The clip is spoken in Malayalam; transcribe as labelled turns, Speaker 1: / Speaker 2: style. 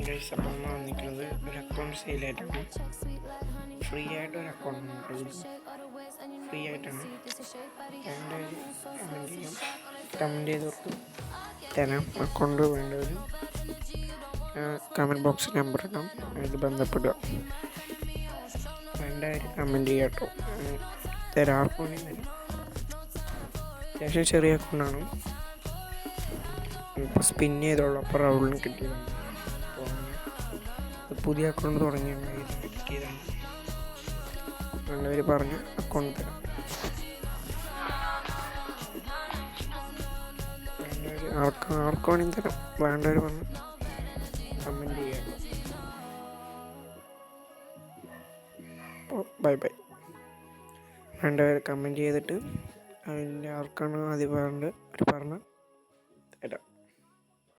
Speaker 1: ഗൈസ്, അപ്പം നമ്മൾ വന്നിരിക്കുന്നത് ഒരു അക്കൗണ്ട് സെയിലായിട്ടാണ്. ഫ്രീ ആയിട്ട് ഒരു അക്കൗണ്ട് ഫ്രീ ആയിട്ടാണ്. കമൻറ്റ് ചെയ്തവർക്ക് തരാം. അക്കൗണ്ട് വേണ്ടവർ കമൻറ്റ് ബോക്സിൽ നമ്പർ ഇടാം, അതിൽ ബന്ധപ്പെടുക. വേണ്ടവർ കമൻറ്റ് ചെയ്യാം കേട്ടോ. തരാം, ആർക്കും വേണ്ടി തരാം. അത്യാവശ്യം ചെറിയ അക്കൗണ്ടാണ്. ഇപ്പോൾ സ്പിൻ ചെയ്തോളൂ, അപ്പോൾ റൗണ്ടിന് കിട്ടിയതാണ്. പുതിയ അക്കൗണ്ട് കിട്ടിയതാണ്. വേണ്ടവർ പറഞ്ഞ അക്കൗണ്ട് തരാം. ആർക്ക് വേണമെങ്കിൽ തരാം. വേണ്ടവർ പറഞ്ഞ് കമൻറ്റ് ചെയ്യാം. അപ്പോൾ ബൈ. വേണ്ടവർ കമൻറ്റ് ചെയ്തിട്ട് അതിൻ്റെ ആർക്കാണ് ആദ്യം വേണ്ടത് അവർ പറഞ്ഞ് തരാം.